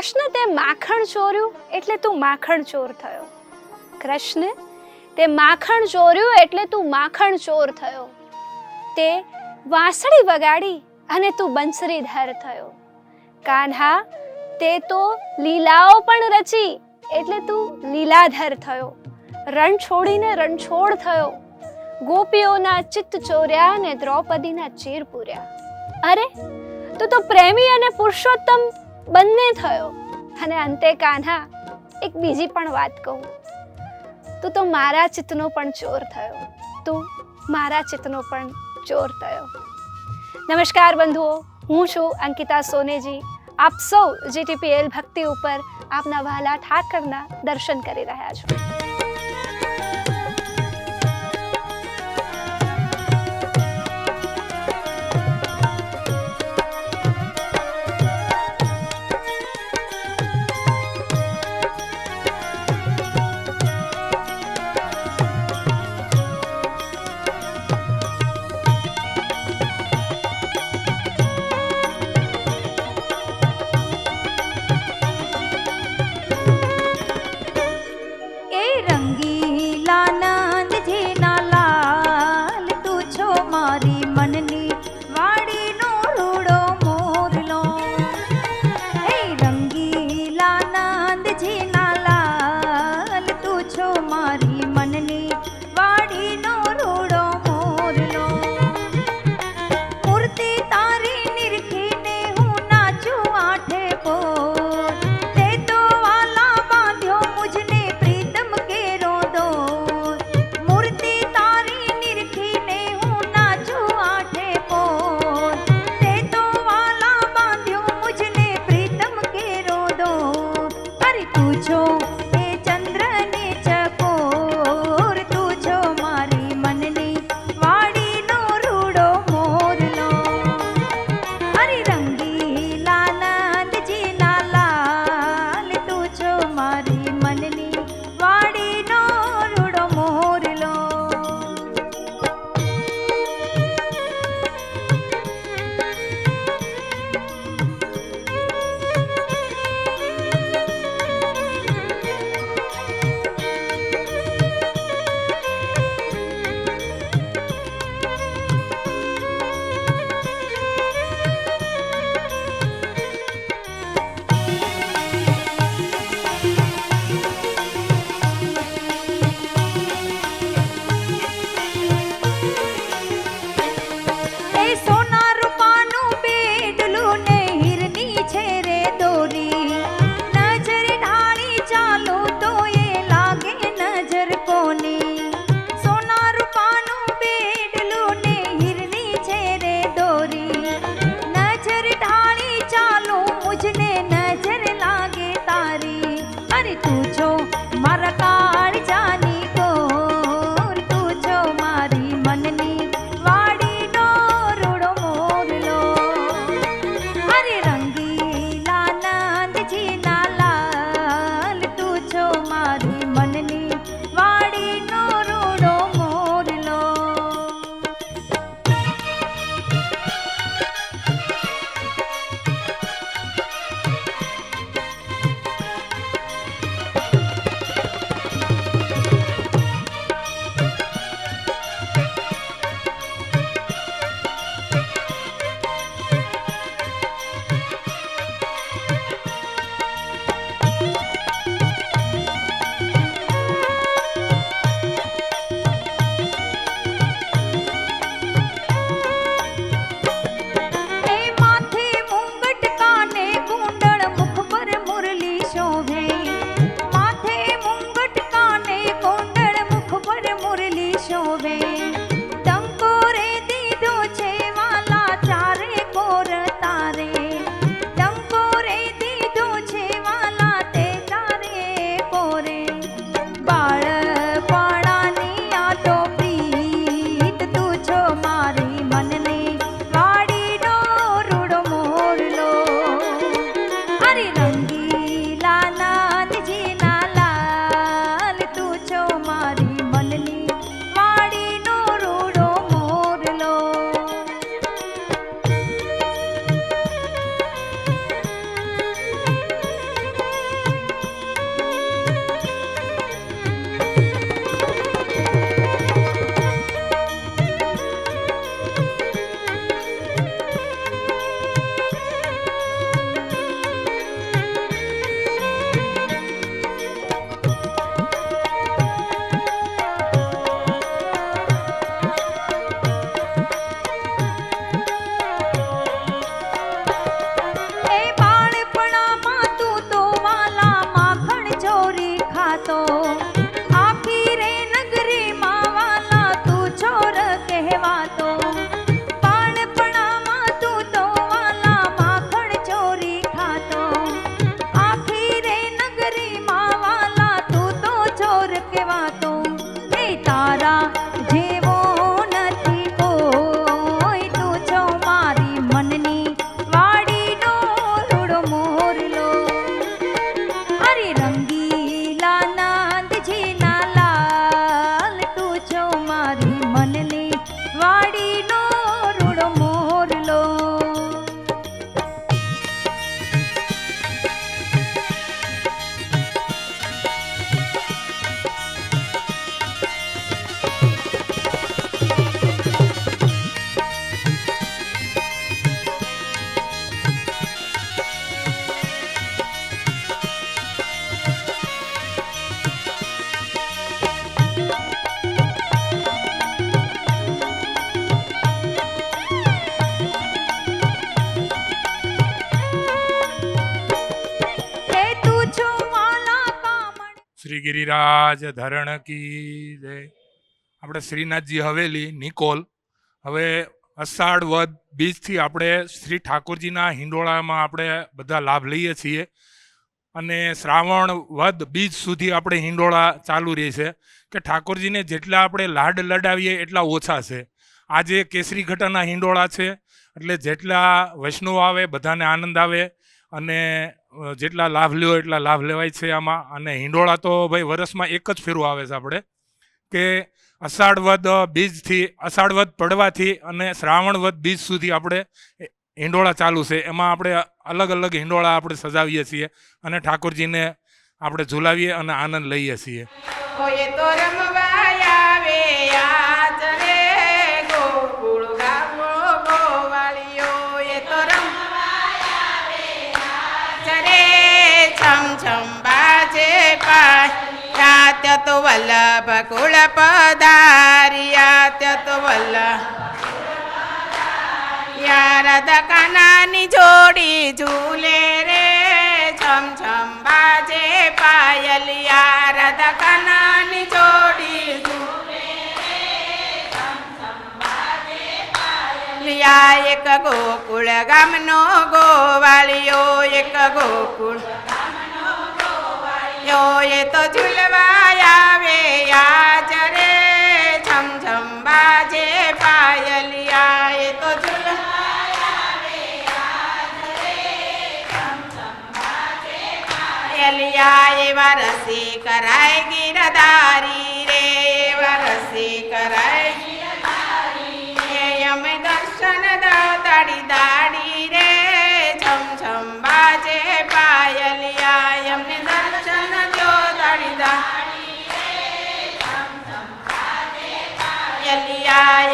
કૃષ્ણ તે માખણ ચોર્યું એટલે તું માખણ ચોર થયો. કૃષ્ણ તે માખણ ચોર્યું એટલે તું માખણ ચોર થયો. તે વાંસળી વગાડી અને તું બંસરીધર થયો. કાન્હા તે તો લીલાઓ પણ રચી એટલે તું લીલાધર થયો. રણ છોડીને રણછોડ થયો. ગોપીઓના ચિત્ત ચોર્યા અને દ્રૌપદીના ચીર પૂર્યા. અરે તું તો પ્રેમી અને પુરુષોત્તમ બંને થયો. અને અંતે કાન્હા એક બીજી પણ વાત કહું, તું તો મારા ચિત્તનો પણ ચોર થયો. તું મારા ચિત્તનો પણ ચોર થયો. નમસ્કાર બંધુઓ, હું છું અંકિતા સોનેજી. આપ સૌ GTPL ભક્તિ ઉપર આપના વહાલા ઠાકરના દર્શન કરી રહ્યા છો. गिरिराज धरण की जय। આપણે શ્રીનાથજી હવેલી નિકોલ હવે અષાઢ વદ બીજથી આપણે શ્રી ઠાકોરજીના હિંડોળામાં આપણે બધા લાભ લઈએ છીએ અને શ્રાવણ વદ બીજ સુધી આપણે હિંડોળા ચાલુ રહે છે કે ઠાકોરજીને જેટલા આપણે લાડ લડાવીએ એટલા ઓછા છે. આજે કેસરી ઘટાના હિંડોળા છે એટલે જેટલા વૈષ્ણવ આવે બધાને આનંદ આવે અને જેટલા લાભ લ્યો એટલા લાભ લેવાય છે આમાં. અને હિંડોળા તો ભાઈ વર્ષમાં એક જ ફેરું આવે છે આપણે કે અષાઢ વદ બીજથી અષાઢ વદ પડવાથી અને શ્રાવણ વદ બીજ સુધી આપણે હિંડોળા ચાલુ છે. એમાં આપણે અલગ અલગ હિંડોળા આપણે સજાવીએ છીએ અને ઠાકોરજીને આપણે ઝુલાવીએ અને આનંદ લઈએ છીએ. તો વલ્લભ કુળ પધારિયા તો વલ્લભ રાધા કાનાની જોડી ઝૂલે રે છમ છમ બાજે પાયલિયા રાધા કાનાની જોડી ઝૂલે રે છમ છમ બાજે પાયલિયા. એક ગોકુળ ગામનો ગોવાળિયો એક ગોકુળ એ તો ઝૂલવા આવે આજ રે છમ છમ બાજે પાયલિયા. એ તો ઝૂલવા આવે આજ રે છમ છમ બાજે પાયલિયા. એવા રસી કરાય ગિરધારી રે એવા રસી કરાય ગિરધારી રે અમે દર્શન દાડી દાડી રે છમ છમ બાજે પાયલિયા. અમને દર્શન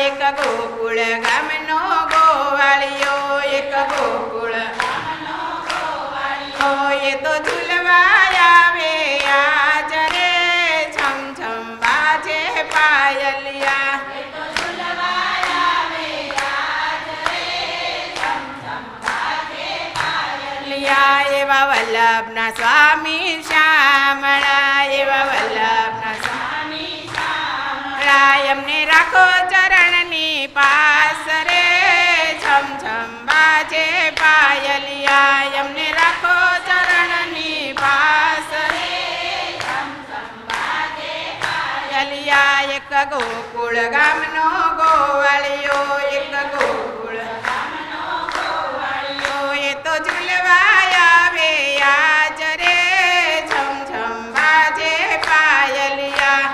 એક ગોકુળ ગામનો ગોવાળિયો એક ગોકુળ ગામનો ગોવાળિયો એ તો ઝૂલવા આવે આજ રે છમ છમ બાજે પાયલિયા. એ તો ઝૂલવા આવે આજ રે છમ છમ બાજે પાયલિયા. એવા વલ્લભના સ્વામી શ્યામળા એવા વલ્લભના સ્વામી શ્યામળા એમને રાખો ચરણની પાસ રે છમ છમ બાજે પાયલિયા. એમને રાખો ચરણની પાસ રે છમ છમ બાજે પાયલિયા. એક ગોકુળ ગામનો ગોવાળિયો એક ગોકુળ ગામનો ગોવાળિયો એ તો ઝૂલવા આવે આજ રે છમ છમ બાજે પાયલિયા.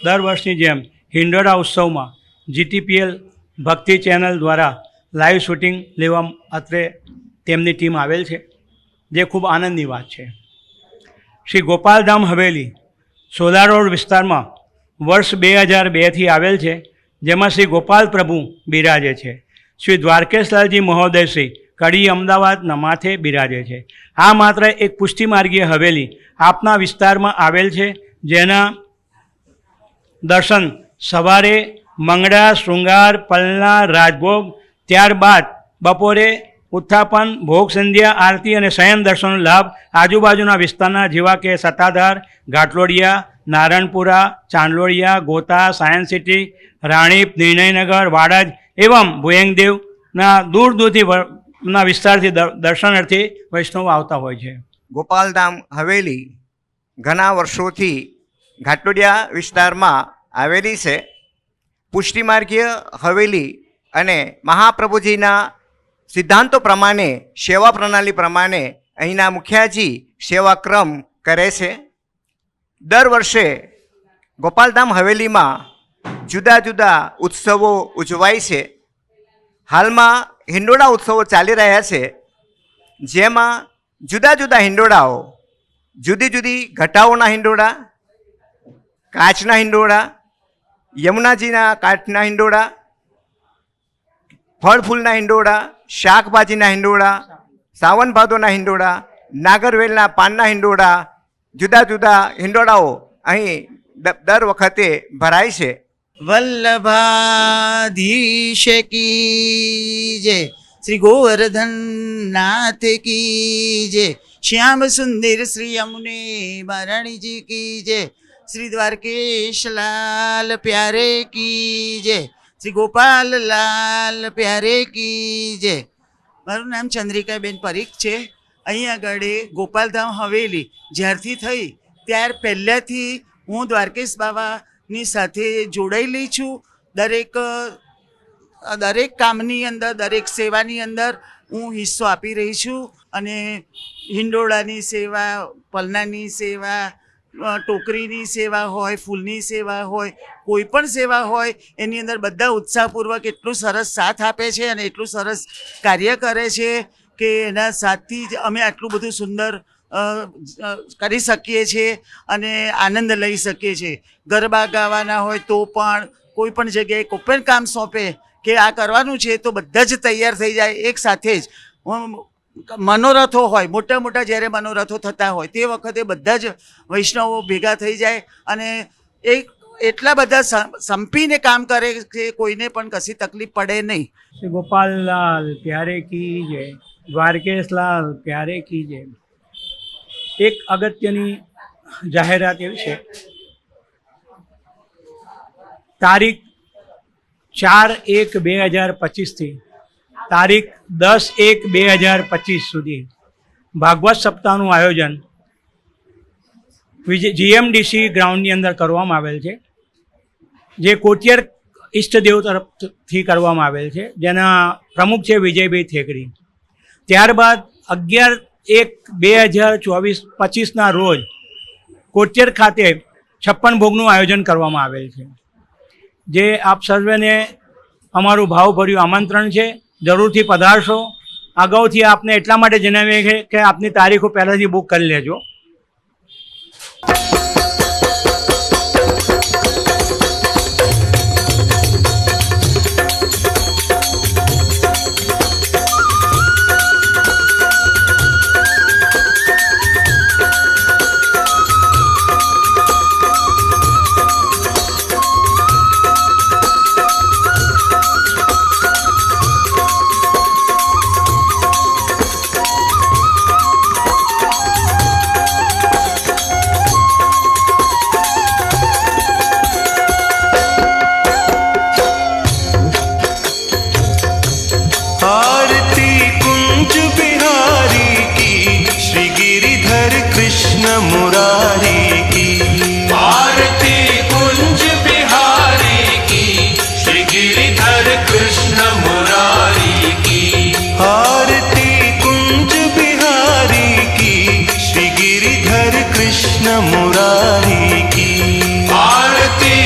દર વર્ષની જેમ હિંડોળા ઉત્સવમાં GTPL ભક્તિ ચેનલ દ્વારા લાઈવ શૂટિંગ લેવા અત્રે તેમની ટીમ આવેલ છે, જે ખૂબ આનંદની વાત છે. શ્રી ગોપાલધામ હવેલી સોલા રોડ વિસ્તારમાં વર્ષ 2002થી આવેલ છે, જેમાં શ્રી ગોપાલ પ્રભુ બિરાજે છે. શ્રી દ્વારકેશલાલજી મહોદય શ્રી કડી અમદાવાદના માથે બિરાજે છે. આ માત્ર એક પુષ્ટિમાર્ગીય હવેલી આપના વિસ્તારમાં આવેલ છે, જેના દર્શન સવારે મંગળા, શૃંગાર, પલના, રાજભોગ, ત્યારબાદ બપોરે ઉત્થાપન, ભોગ સંધ્યા, આરતી અને શયન દર્શનનો લાભ આજુબાજુના વિસ્તારના જેવા કે સત્તાધાર, ઘાટલોડિયા, નારણપુરા, ચાંદલોડિયા, ગોતા, સાયન્સ સિટી, રાણીપ, નિર્ણયનગર, વાડજ એવં ભુયંગદેવના દૂર દૂરથી ના વિસ્તારથી દર્શનાર્થે વૈષ્ણવ આવતા હોય છે. ગોપાલધામ હવેલી ઘણા વર્ષોથી ઘાટલોડિયા વિસ્તારમાં આવેલી છે. પુષ્ટિમાર્ગીય હવેલી અને મહાપ્રભુજીના સિદ્ધાંતો પ્રમાણે, સેવા પ્રણાલી પ્રમાણે અહીંના મુખિયાજી સેવાક્રમ કરે છે. દર વર્ષે ગોપાલધામ હવેલીમાં જુદા જુદા ઉત્સવો ઉજવાય છે. હાલમાં હિંડોળા ઉત્સવો ચાલી રહ્યા છે, જેમાં જુદા જુદા હિંડોળાઓ, જુદી જુદી ઘટાઓના હિંડોળા, કાચના હિંડોળા, યમુનાજીના કાચના હિંડોળા, ફળ ફૂલના હિંડોળા, શાકભાજીના હિંડોળા, સાવન ભાદોના હિંડોળા, નાગરવેલના પાનના હિંડોળા, જુદા જુદા હિંડોળાઓ અહીં દર વખતે ભરાય છે. वल्लभाधीश की जय, श्री गोवर्धन नाथ की जय, श्याम सुंदर श्री यमुने महारानी जी की जय, श्री द्वारकेश लाल प्यारे की जय, श्री गोपाल लाल प्यारे की जय. મારું નામ ચંદ્રિકાબેન પરીખ છે. અહીં આગળ ગોપાલધામ હવેલી જ્યારથી થઈ ત્યાર પહેલાંથી હું દ્વારકેશ બાવાની સાથે જોડાયેલી છું. દરેક કામની અંદર, દરેક સેવાની અંદર હું હિસ્સો આપી રહી છું. અને હિંડોળાની સેવા, પલનાની સેવા, ટોકરીની સેવા હોય, ફૂલની સેવા હોય, કોઈ પણ સેવા હોય એની અંદર બધા ઉત્સાહપૂર્વક એટલું સરસ સાથ આપે છે અને એટલું સરસ કાર્ય કરે છે કે એના સાથથી જ અમે આટલું બધું સુંદર કરી શકીએ છીએ અને આનંદ લઈ શકીએ છીએ. ગરબા ગાવાના હોય તો પણ, કોઈ પણ જગ્યાએ કોઈ પણ કામ સોંપે કે આ કરવાનું છે તો બધા જ તૈયાર થઈ જાય એક સાથે જ. મનોરથો હોય, મોટા મોટા જ્યારે મનોરથો થતા હોય તે વખતે બધા જ વૈષ્ણવો ભેગા થઈ જાય અને એટલા બધા સંપીને કામ કરે કે કોઈને પણ કશી તકલીફ પડે નહીં. શ્રી ગોપાલલાલ પ્યારે કી જય, દ્વારકેશલાલ પ્યારે કી જય. એક અગત્યની જાહેરાત એવી છે, તારીખ 4/1/2025થી તારીખ 10/1/2025 સુધી ભાગવત સપ્તાહનું આયોજન GMDC ગ્રાઉન્ડની અંદર કરવામાં આવેલ છે, જે કોટિયર ઈષ્ટદેવ તરફથી કરવામાં આવેલ છે, જેના પ્રમુખ છે વિજયભાઈ થેકરી. ત્યારબાદ 11/1/2025ના રોજ કોટિયર ખાતે 56 ભોગનું આયોજન કરવામાં આવેલ છે, જે આપ સર્વેને અમારું ભાવભર્યું આમંત્રણ છે. જરૂરથી પધારશો. અગાઉથી આપને એટલા માટે જણાવીએ છે કે આપની તારીખો પહેલાંથી બુક કરી લેજો. मुरारी की आरती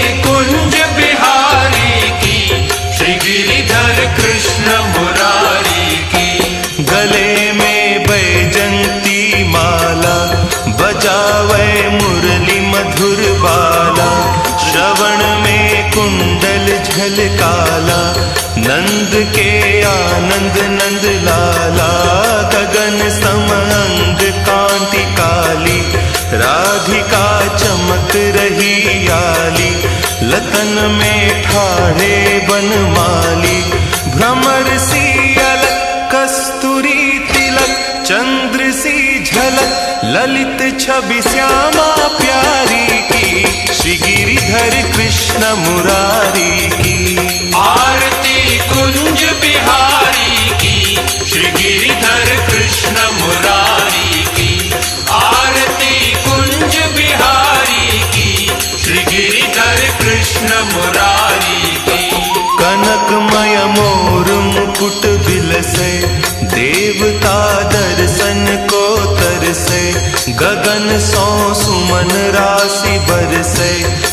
बजावे मुरली मधुर बाला, श्रवण में कुंडल झलकाला, नंद के आनंद नंद लाला, गगन समअंग कांति काली, राधिका चमक रही आली, लतन में ठाणे बनमाली, भ्रमर सी अलक कस्तूरी तिलक, चंद्र सी झलक ललित छवि श्यामा प्यारी की, श्री गिरिधर कृष्ण मुरारी की। आरती कुंज बिहारी की, श्री गिरिधर कृष्ण मुरारी की, आरती कुंज बिहारी की, श्री गिरिधर कृष्ण मुरारी की। कनकमय मोर मुकुट बिलसे, देवता दर्शन को तरसे, गगन सो सुमन राशि बरसे,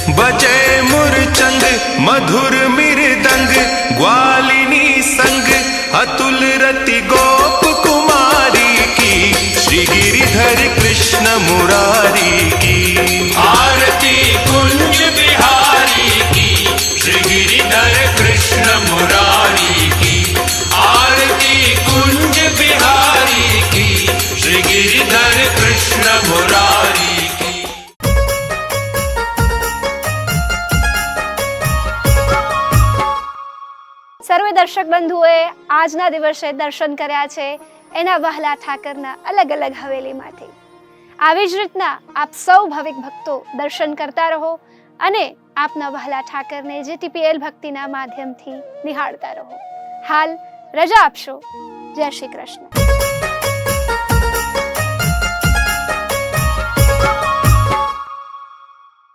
बजे मुरचंग मधुर मृदंग, ग्वालिनी संग अतुल रति गोप कुमारी की, श्री गिरिधर कृष्ण मुरारी की। आरती कुंज बिहारी की, श्री गिरिधर कृष्ण मुरारी की, आरती कुंज बिहारी की, श्री गिरिधर कृष्ण मुरारी की। સર્વે દર્શક બંધુઓએ આજના દિવસે દર્શન કર્યા છે એના વહાલા ઠાકરના અલગ અલગ હવેલીમાંથી. આવી જ રીતના આપ સૌ ભાવિક ભક્તો દર્શન કરતા રહો અને આપના વહાલા ઠાકરને જીટીપીએલ ભક્તિના માધ્યમથી નિહાળતા રહો. હાલ રજા આપશો. જય શ્રી કૃષ્ણ.